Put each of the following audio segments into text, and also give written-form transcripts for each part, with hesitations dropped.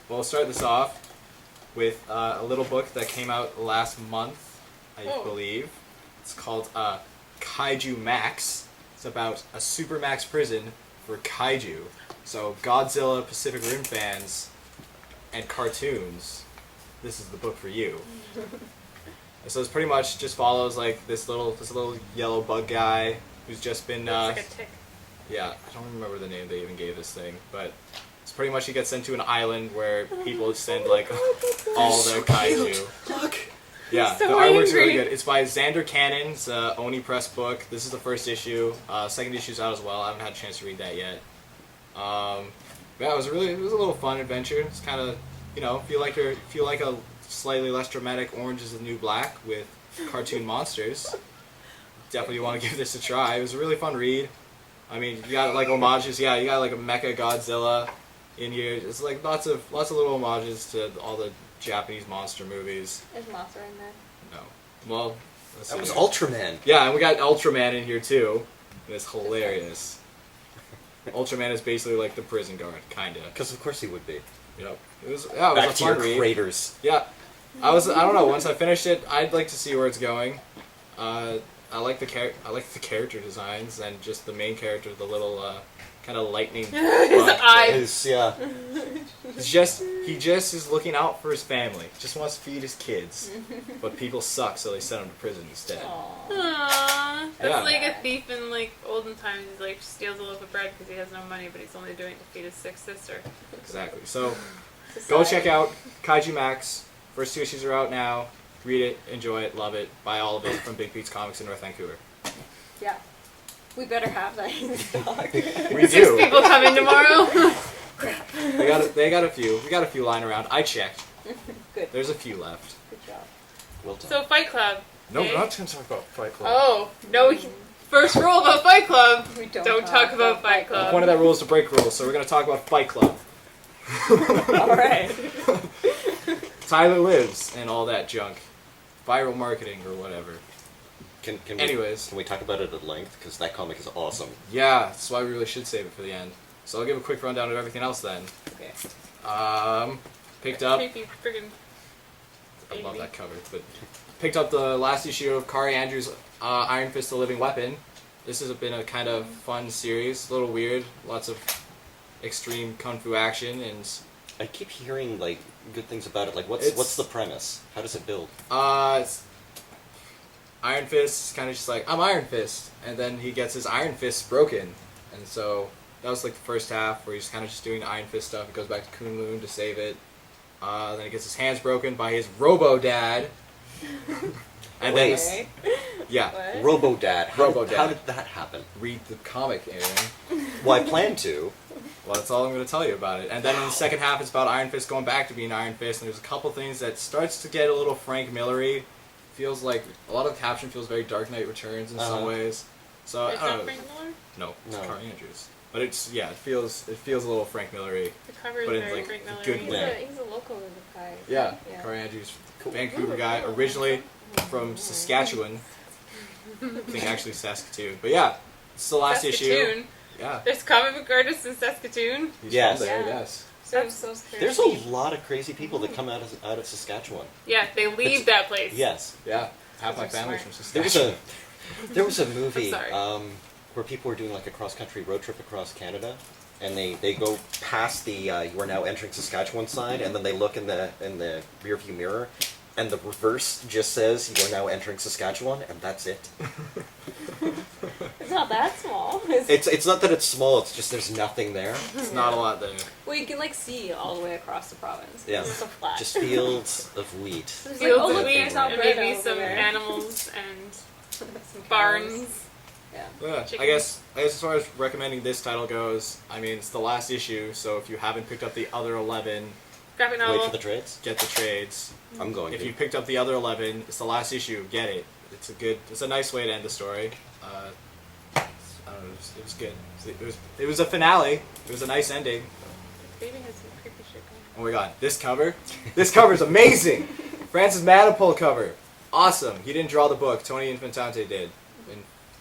we'll start this off with a little book that came out last month, I believe. It's called Kaiju Max. It's about a Supermax prison for kaiju. So Godzilla, Pacific Rim fans, and cartoons, this is the book for you. And so it's pretty much just follows like this little yellow bug guy who's just been Looks like a tick. yeah, I don't remember the name they even gave this thing, but it's pretty much he gets sent to an island where people send like all the kaiju. Look! Yeah, so the artwork's angry. really good. It's by Xander Cannon. It's a Oni Press book. This is the first issue. Second issue's out as well. I haven't had a chance to read that yet. Yeah, it was a little fun adventure. It's kind of, feel like a slightly less dramatic Orange is the New Black with cartoon monsters. Definitely want to give this a try. It was a really fun read. I mean, you got like homages. Yeah, you got like a Mecha Godzilla in here. It's like lots of little homages to all the Japanese monster movies. Is Mothra in there? No. Well, let's That see. was Ultraman. Yeah, and we got Ultraman in here too. And it's hilarious. Ultraman is basically like the prison guard, kinda. Because of course he would be. Yep. It was Back a to your fun read. craters. Yeah. I don't know, once I finished it, I'd like to see where it's going. I like the character designs and just the main character, the little kind of lightning His bug eyes. Yeah. He just is looking out for his family. Just wants to feed his kids. But people suck, so they send him to prison instead. Aww. That's Yeah. like a thief in like olden times. He like steals a loaf of bread because he has no money, but he's only doing it to feed his sick sister. Exactly. So go check out Kaiju Max. First 2 issues are out now. Read it, enjoy it, love it. Buy all of it from Big Pete's Comics in North Vancouver. Yeah. We better have that in stock. We Six do. people coming tomorrow. They got a few. We got a few lying around. I checked. Good. There's a few left. Good job. Well done. So Fight Club. No, okay? we're not going to talk about Fight Club. Oh no! First rule about Fight Club: We don't talk about Fight The Club. point of that rule is to break rules, so we're going to talk about Fight Club. Alright. Tyler Lives and all that junk. Viral marketing or whatever. Can Anyways. we talk about it at length? Because that comic is awesome. Yeah, that's why we really should save it for the end. So I'll give a quick rundown of everything else then. Okay. Picked up... Creepy friggin' I love baby. that cover. But picked up the last issue of Kari Andrews' Iron Fist: The Living Weapon. This has been a kind of fun series. A little weird. Lots of extreme kung fu action and... I keep hearing like good things about it. Like It's- what's the premise? How does it build? It's Iron Fist is kind of just like, I'm Iron Fist. And then he gets his Iron Fist broken. And so that was like the first half where he's kind of just doing Iron Fist stuff. He goes back to Kunlun to save it. Then he gets his hands broken by his Robo-Dad. And then, Okay. yeah, What? Robo-Dad. Robo-Dad. How did that happen? read the comic, Aaron. Well, I plan to. Well, that's all I'm going to tell you about it. And then in the second half, it's about Iron Fist going back to being Iron Fist. And there's a couple things that starts to get a little Frank Millery. Feels like a lot of the caption feels very Dark Knight Returns in some ways. So It's I not don't know. Frank Miller. No, it's No. Kari Andrews. But it's it feels a little Frank Millery. The cover is But in, very like, Frank Miller. good He's, way. he's a local guy. Yeah, Yeah. Kari Andrews, Vancouver guy, originally from Saskatchewan. I think actually Saskatoon. But yeah, it's the last issue. Saskatoon. Yeah, There's comic book artists in Saskatoon. he's Yes. from there. Yeah. Yes. So There's a lot of crazy people that come out of Saskatchewan. Yeah, they leave It's- that place. Yes. Yeah, half my Those are family's from smart. Saskatchewan. There was a movie sorry. where people were doing like a cross-country road trip across Canada, and they go past the you are now entering Saskatchewan sign, and then they look in the rearview mirror, and the reverse just says you are now entering Saskatchewan, and that's it. it's not that small. Is It's not that it's small; it's just there's nothing there. It's not a lot there. Well, you can like see all the way across the province. Yeah. It's so flat. Just fields of wheat. There's Fields oh, of look, wheat there's and Alberta maybe over some there. animals and Some cows. barns. Yeah. Yeah, Chickens. I guess as far as recommending this title goes, I mean it's the last issue, so if you haven't picked up the other 11, Graphic Wait novel. for the trades. get the trades. I'm going If to. you picked up the other 11, it's the last issue. Get it. It's a nice way to end the story. I don't know. It was good. It was a finale. It was a nice ending. Baby has some creepy shit going. Oh my god, this cover! This cover is amazing! Francis Manipul cover. Awesome. He didn't draw the book. Tony Infantante did.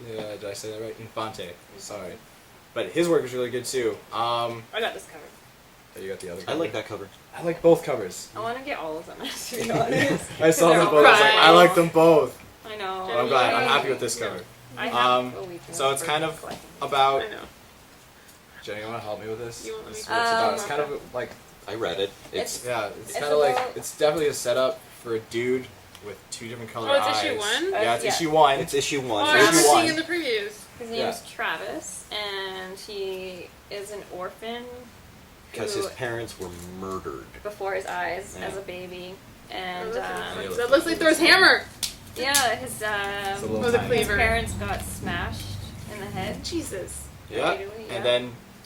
Did I say that right? Infante. Sorry. But his work was really good too. I got this covered. Oh, you got the other I cover? like that cover. I like both covers. I want to get all of them, to be honest. I saw them both. I was like, I like them both. I know. But I'm glad. I'm happy with this cover. I have. So it's kind of I about. know. Jenny, you want to help me with this? You want me This is to? what it's about. It's kind of like, I read it. It's- yeah, it's It's kind of like, about- it's definitely a setup for a dude with 2 different color Oh, it's eyes. issue 1? Yeah, it's Yeah. issue 1. It's issue Oh, 1. I remember issue seeing 1. in the previews. His Yeah. name's Travis, and he is an orphan Because who, his parents were murdered. before his eyes Yeah. as a baby. Oh, And that looks like Thor's hammer. yeah, his It's a little was a tiny. his cleaver. parents got smashed in the head. Jesus. Yeah, Right away, yeah.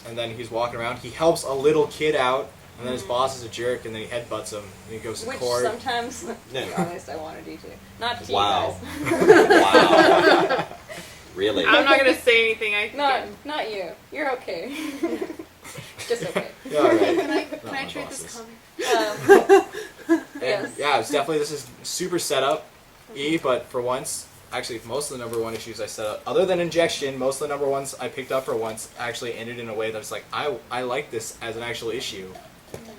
and then he's walking around. He helps a little kid out, and then his Mhm. boss is a jerk, and then he headbutts him, and he goes to Which court. sometimes, to be Yeah. honest, I want to do too. Not to Wow. you guys. Wow. Really? I'm not gonna say anything. I Not you. You're okay. Just okay. Yeah, all right. Can I Not my trade this bosses. comic? And Yes. yeah, it's definitely, this is super setup E, but for once, actually most of the number 1 issues I set up, other than Injection, most of the number 1s I picked up for once actually ended in a way that's like, I like this as an actual issue.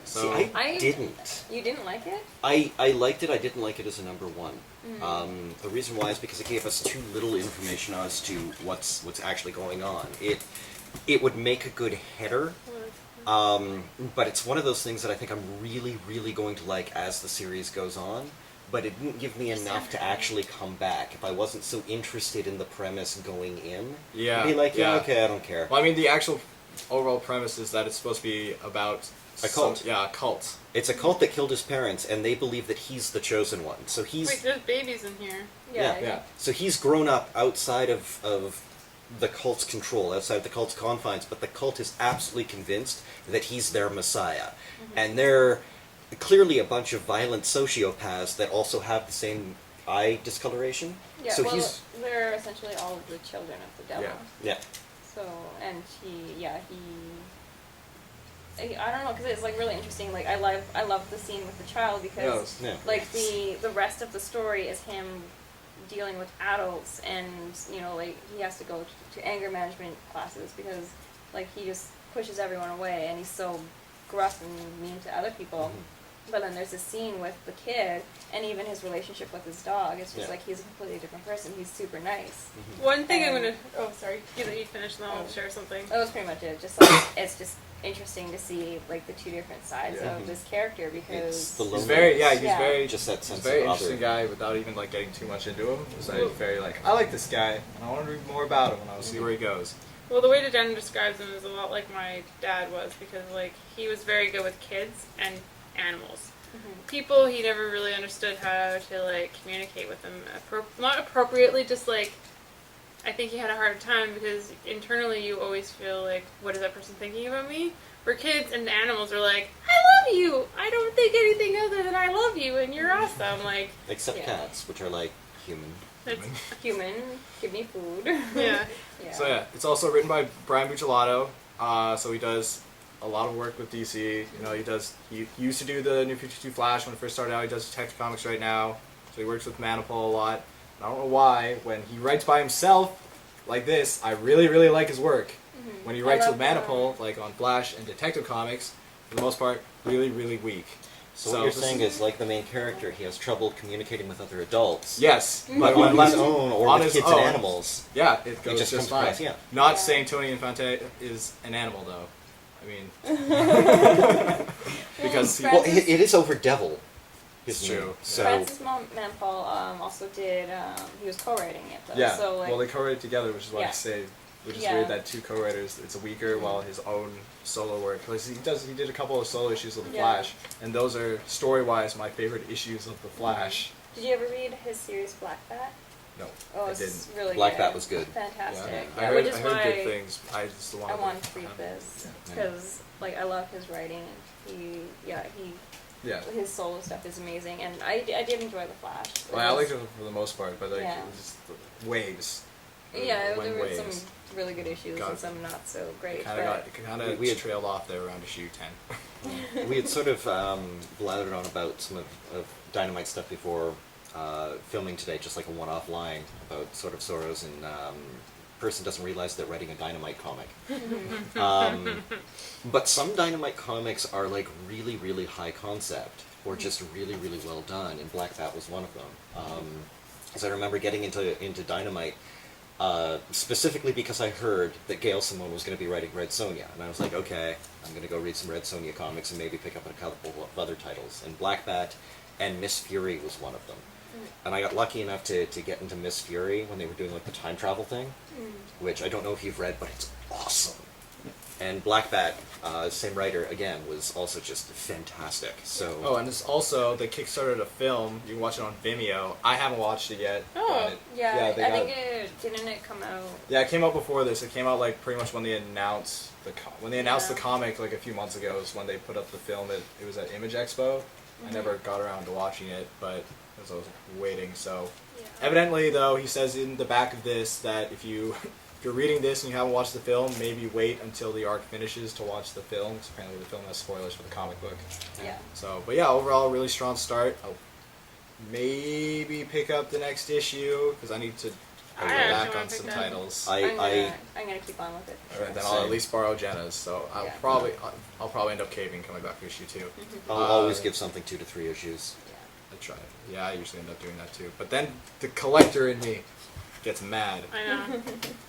So See, I- didn't. You didn't like it? I liked it. I didn't like it as a number 1. Mm. The reason why is because it gave us too little information as to what's actually going on. It would make a good header, but it's one of those things that I think I'm really, really going to like as the series goes on. But it didn't give me enough to actually come back. If I wasn't so interested in the premise going in, yeah, I'd be like, yeah, yeah. okay, I don't care. Well, I mean, the actual overall premise is that it's supposed to be about A cult. Yeah, a cult. It's a cult that killed his parents, and they believe that he's the chosen one. So he's Wait, there's babies in here. Yeah. So he's grown up outside of the cult's control, outside the cult's confines, but the cult is absolutely convinced that he's their messiah. And they're clearly a bunch of violent sociopaths that also have the same eye discoloration. Yeah, So well, he's they're essentially all of the children of the devil. Yeah. yeah. So, and I don't know, because it's like really interesting. Like I love the scene with the child because Yeah. like the rest of the story is him dealing with adults, and like he has to go to anger management classes because like he just pushes everyone away, and he's so gruff and mean to other people. But then there's this scene with the kid, and even his relationship with his dog. It's just Yeah. like he's a completely different person. He's super nice. One thing I'm Um, gonna. Oh, sorry. You let you finish, and then I'll share something. That was pretty much it. Just like it's just interesting to see like the two different sides Yeah. of this character It's because the He's very, yeah, he's Yeah. very, just that he's sense a very of interesting other. guy without even like getting too much into him. He's like, very like, I like this guy, and I want to read more about him, and I'll see where he goes. Well, the way that Jen describes him is a lot like my dad was, because like he was very good with kids and animals. People, he never really understood how to like communicate with them, not appropriately, just like I think he had a hard time because internally you always feel like, what is that person thinking about me? For kids and animals are like, I love you. I don't think anything other than I love you, and you're awesome. Like, Except Yeah. cats, which are like human. it's, human, give me food. yeah. Yeah. So yeah, it's also written by Brian Buccellato. So he does a lot of work with DC. He used to do the New 52 Flash when it first started out. He does Detective Comics right now. So he works with Manipul a lot. And I don't know why, when he writes by himself like this, I really, really like his work. When he I writes love with Manipul, like on Flash and Detective Comics, for the most part, really, really weak. So, what you're saying is, like the main character, he has trouble communicating with other adults. Yes, But on his own, or on with his kids and own. animals. Yeah, it goes just just comes fine. across, yeah. Not Yeah. saying Tony Infante is an animal, though. I mean, because he, Well, it is over devil. It's his true. name. So Francis Manpul also did. He was co-writing it though. yeah. So like, Well, they co-write together, which is why I Yeah. say, which is Yeah. weird that 2 co-writers. It's weaker, while his own solo work. Because he did a couple of solo issues of the Yeah. Flash, and those are story-wise my favorite issues of the Flash. did you ever read his series Black Bat? No, Oh, I it's didn't. really Black good. Bat was good. Fantastic. Yeah, Yeah, I which heard, is I heard why good things. I just I want to read this Yeah. because like I love his writing. He Yeah. his solo stuff is amazing, and I did enjoy the Flash. Well, I liked it for the most part, but like Yeah. it was just the waves. Yeah, It went there were waves. some really good issues Got and it. some not so great. It kind of We had- trailed off there around issue 10. we had sort of blathered on about some of Dynamite stuff before filming today, just like a one-off line about sort of Soros and person doesn't realize they're writing a Dynamite comic. But some Dynamite comics are like really, really high concept, or just really, really well done, and Black Bat was one of them. As I remember getting into Dynamite, specifically because I heard that Gail Simone was going to be writing Red Sonja, and I was like, okay, I'm going to go read some Red Sonja comics and maybe pick up a couple of other titles. And Black Bat and Miss Fury was one of them. And I got lucky enough to get into Miss Fury when they were doing like the time travel thing, which I don't know if you've read, but it's awesome. And Black Bat, same writer again, was also just fantastic. So. Oh, and it's also they kickstarted a film. You can watch it on Vimeo. I haven't watched it yet. Oh. but Yeah, they I got- think didn't it come out? Yeah, it came out before this. It came out like pretty much when they announced Yeah. the comic like a few months ago. Is when they put up the film. It was at Image Expo. I never got around to watching it, but as I was waiting. So Yeah. evidently, though, he says in the back of this that if you're reading this and you haven't watched the film, maybe wait until the arc finishes to watch the film. Because apparently the film has spoilers for the comic book. Yeah. So, but yeah, overall, really strong start. I'll maybe pick up the next issue because I need to go I back actually on wanna some pick that. titles. I'm gonna keep on with it. And then I'll at least borrow Jenna's. So I'll Yeah. probably end up caving coming back for issue 2. I'll always give something 2 to 3 issues. I try. Yeah, I usually end up doing that too. But then the collector in me gets mad. I know.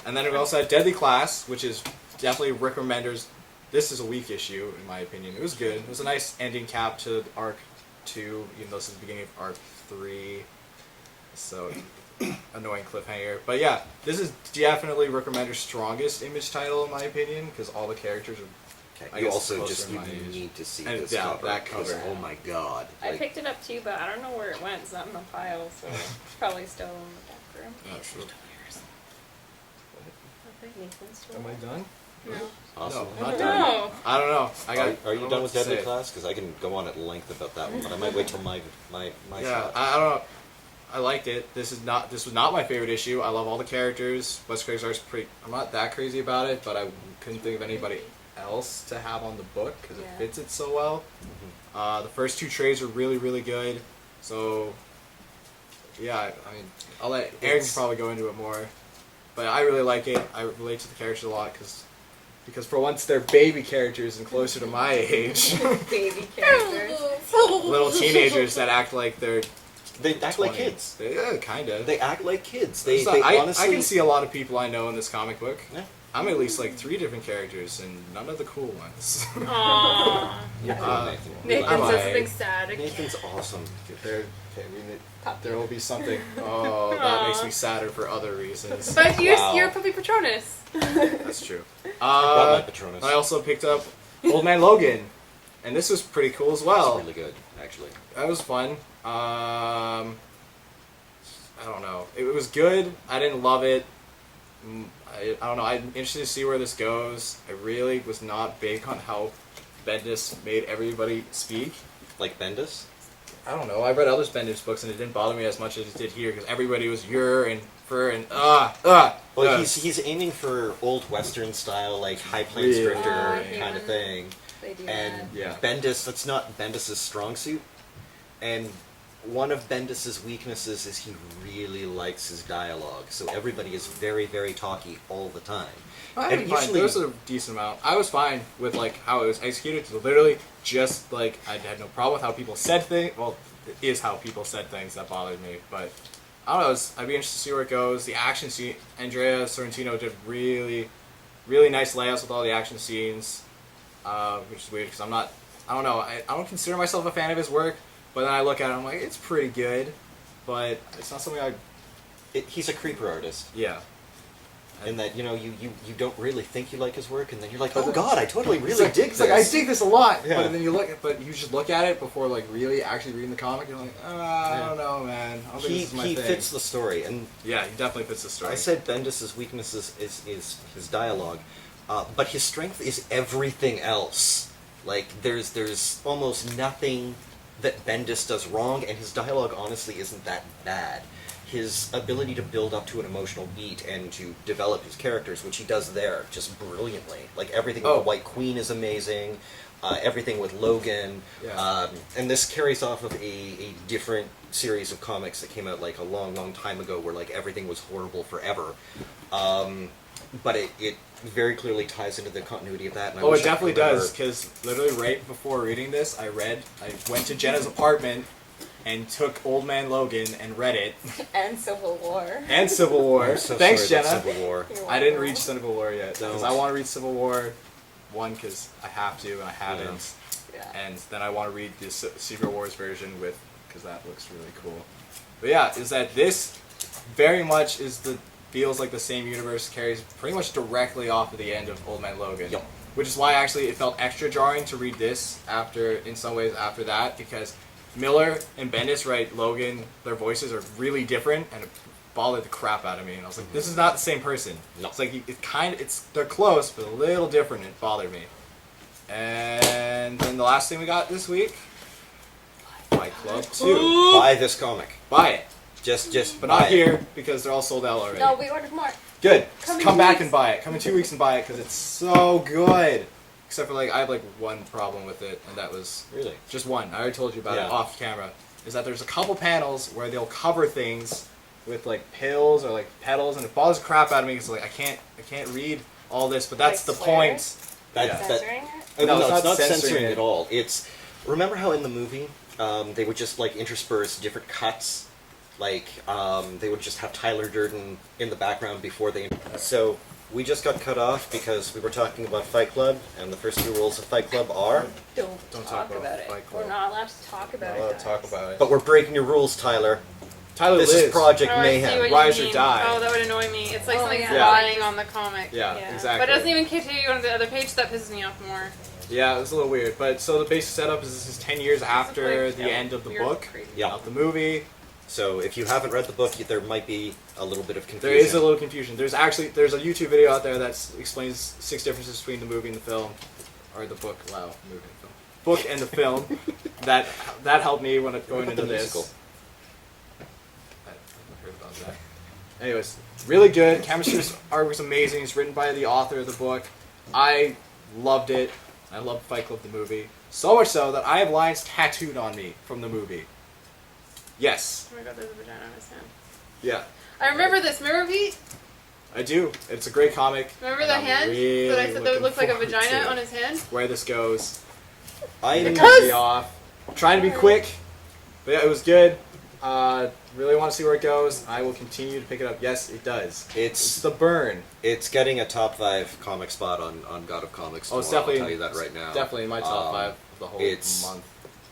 And then we also had Deadly Class, which is definitely Rick Remender's. This is a weak issue, in my opinion. It was good. It was a nice ending cap to arc 2, even though this is the beginning of arc 3. So, annoying cliffhanger. But yeah, this is definitely Rick Remender's strongest Image title, in my opinion, because all the characters are. I You guess also closer just to my age. need to see And this yeah, cover. that 'cause, cover. oh my god. I Like, picked it up too, but I don't know where it went. It's not in the pile, so it's probably still in the back room. Oh, sure. Nathan's still Am I there. done? No. awesome. No, not done. No. I don't know. I got. Are I you don't know done what with to Deadly say. Class? Because I can go on at length about that one, but I might wait till my Yeah, shot. I don't know. I liked it. This was not my favorite issue. I love all the characters. Wes Craig's art's pretty. I'm not that crazy about it, but I couldn't think of anybody else to have on the book because it Yeah. fits it so well. The first 2 trades are really, really good. So, yeah, I mean, I'll let Aaron It's- probably go into it more. But I really like it. I relate to the characters a lot because for once they're baby characters and closer to my age. Baby characters. Little teenagers that act like they're They act like 20. kids. Yeah, kind of. They act like kids. They honestly. I can see a lot of people I know in this comic book. Yeah. I'm at least like 3 different characters and none of the cool ones. Aww. You're cool, Uh, Nathan. Nathan Am says I- something sad again. Nathan's awesome. There will be something. Oh, that makes me sadder for other reasons. But Wow. you're Puppy Patronus. That's true. I brought my Patronus. I also picked up Old Man Logan, and this was pretty cool as well. It's really good, actually. That was fun. I don't know. It was good. I didn't love it. I don't know. I'm interested to see where this goes. I really was not big on how Bendis made everybody speak. Like Bendis? I don't know. I read other Bendis books and it didn't bother me as much as it did here because everybody was "your" and "fur" and Well, he's aiming for old Western style, like High Plains Really? Drifter Oh, kind of thing. They do And that. Yeah. Bendis, that's not Bendis' strong suit. And one of Bendis' weaknesses is he really likes his dialogue. So everybody is very, very talky all the time. I And didn't mind. There was a decent amount. I was fine with like how it was executed. So literally, just like I had no problem with how people said things. Well, it is how people said things that bothered me. But I don't know. I'd be interested to see where it goes. The action scene. Andrea Sorrentino did really, really nice layouts with all the action scenes, which is weird because I'm not. I don't know. I don't consider myself a fan of his work. But then I look at it, I'm like, it's pretty good, but it's not something He's a creeper artist. yeah. In that, you don't really think you like his work, and then you're like, oh god, I totally It's really like, dig it's this. like, I dig this a lot, Yeah. but then you just look at it before like really actually reading the comic, you're like, I don't know, man. I don't think He this is my thing. fits the story, and Yeah, he definitely fits the story. I said Bendis' weakness is his dialogue, but his strength is everything else. Like, there's almost nothing that Bendis does wrong, and his dialogue honestly isn't that bad. His ability to build up to an emotional beat and to develop his characters, which he does there, just brilliantly. Like, everything with the White Queen is amazing, everything with Logan, Yeah. and this carries off of a different series of comics that came out, like, a long, long time ago, where, like, everything was horrible forever. but it very clearly ties into the continuity of that. And I Oh, wish it I could definitely remember- does, because literally right before reading this, I went to Jenna's apartment and took Old Man Logan and read it, And Civil War. and Civil War. I'm so Thanks, sorry Jenna. about Civil War. You're I didn't welcome. read Civil War yet, because No. I want to read Civil War, one, because I have to, and I haven't, Yeah. and then I want to read the Secret Wars version because that looks really cool. But yeah, is that this very much feels like the same universe, carries pretty much directly off of the end of Old Man Logan. Yep. Which is why actually it felt extra jarring to read this in some ways after that, because Miller and Bendis write Logan, their voices are really different, and it bothered the crap out of me. And I was like, this is not the same person. No. It's like they're close, but a little different. It bothered me. And then the last thing we got this week, Fight Club 2. Buy this comic. Buy it, Just but buy not it. here because they're all sold out already. No, we ordered more. Good. Come in Come 2 back weeks. and buy it. Come in 2 weeks and buy it because it's so good. Except for I have one problem with it, and that was Really? just one. I already told you about Yeah. it off camera. Is that there's a couple panels where they'll cover things with pills or petals, and it bothers the crap out of me because I can't read all this. But that's Like the swear? point. That, Yeah. that, Censoring it? oh, No, no, it's it's not not censoring censoring it. at all. It's remember how in the movie they would just intersperse different cuts, they would just have Tyler Durden in the background before they. So we just got cut off because we were talking about Fight Club, and the first two rules of Fight Club are. Don't talk talk about about it. Fight Club. We're not allowed to talk about it. guys. it. But we're breaking your rules, Tyler. Tyler This lives. is Project Oh, I see Mayhem. what you Rise or mean. die. Oh, that would annoy me. It's like Oh, something's yeah. lying on the comic. Yeah, Yeah. exactly. But it doesn't even continue on the other page. That pisses me off more. Yeah, it was a little weird. But so the basic setup is this is 10 years after Like, the end of the weird, book, crazy. Yeah. of the movie. So if you haven't read the book, there might be a little bit of confusion. There is a little confusion. There's a YouTube video out there that explains 6 differences between the movie and the film, or the book. Wow, movie and film. Book and the film. that helped me when going What into about the this. musical? I haven't heard about that. Anyways, really good. Chemistry's art was amazing. It's written by the author of the book. I loved it. I loved Fight Club the movie. So much so that I have lines tattooed on me from the movie. Yes. Oh my god, there's a vagina on his hand. Yeah. I remember this. Remember, Pete? I do. It's a great comic. Remember and the I'm hand really that I said that would look like a looking vagina forward on to his hand? where this goes. I'm It cut me off. I'm trying to be quick, but yeah, it was good. Really want to see where it goes. I will continue to pick it up. Yes, it does. It's the burn. It's getting a top 5 comic spot on God of Comics. Oh, it's tomorrow, definitely. I'll tell you that right now. Definitely in my top 5 of the whole it's- month.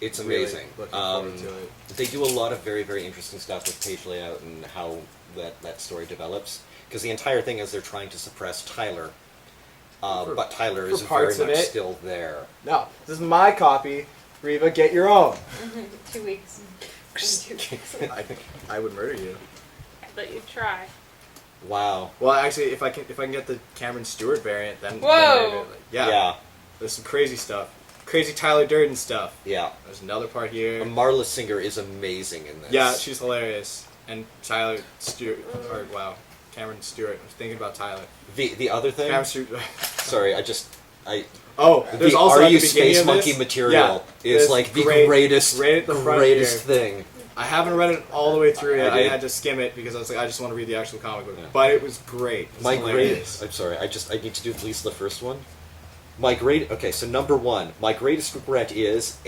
It's Really amazing. looking forward to it. They do a lot of very, very interesting stuff with page layout and how that story develops. Because the entire thing is they're trying to suppress Tyler, but Tyler is very parts of much it. still there. No, this is my copy. Reva, get your own. 2 weeks. In 2 weeks. I would murder you. I'd let you try. Wow. Well, actually, if I can get the Cameron Stewart variant, then Whoa! then yeah, there's some crazy stuff, crazy Tyler Durden stuff. Yeah. There's another part here. Marla Singer is amazing in this. Yeah, she's hilarious. And Tyler Stewart, or wow, Cameron Stewart. I was thinking about Tyler. The other thing. Cameron Stewart. Sorry, Oh, there's the also Are at You the beginning Space of Monkey this, material yeah, is this like the greatest right at the front greatest here. thing. I haven't read it all the way through yet. I I did. had to skim it because I was like, I just want to read the actual comic book. Yeah. But it was great. It's My hilarious. great. I'm sorry. I need to do at least the first one. Okay, so number 1, my greatest regret is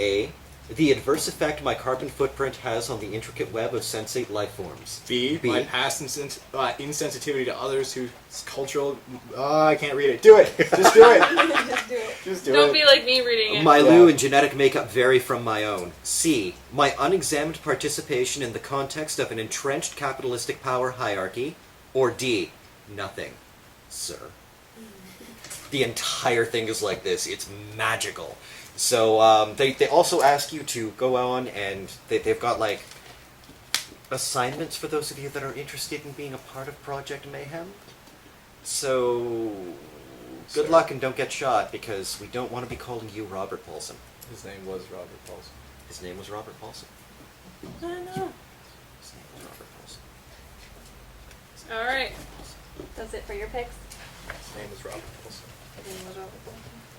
the adverse effect my carbon footprint has on the intricate web of sensate life forms. B, B. my past insensitivity to others whose cultural. I can't read it. Do it. Just do it. Just do it. Just do Don't it. be like me reading it. My Yeah. Lou and genetic makeup vary from my own. C, my unexamined participation in the context of an entrenched capitalistic power hierarchy. Or D, nothing, sir. The entire thing is like this. It's magical. So they also ask you to go on and they've got assignments for those of you that are interested in being a part of Project Mayhem. So good luck and don't get shot because we don't want to be calling you Robert Paulson. His name was Robert Paulson. His name was Robert Paulson. I know. His name was Robert Paulson. Alright. That's it for your picks? His name was Robert Paulson.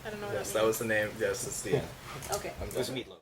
I don't know what Yes, that that means. was the name. Yes, that's the end. Okay. I'm It was done. Meatloaf.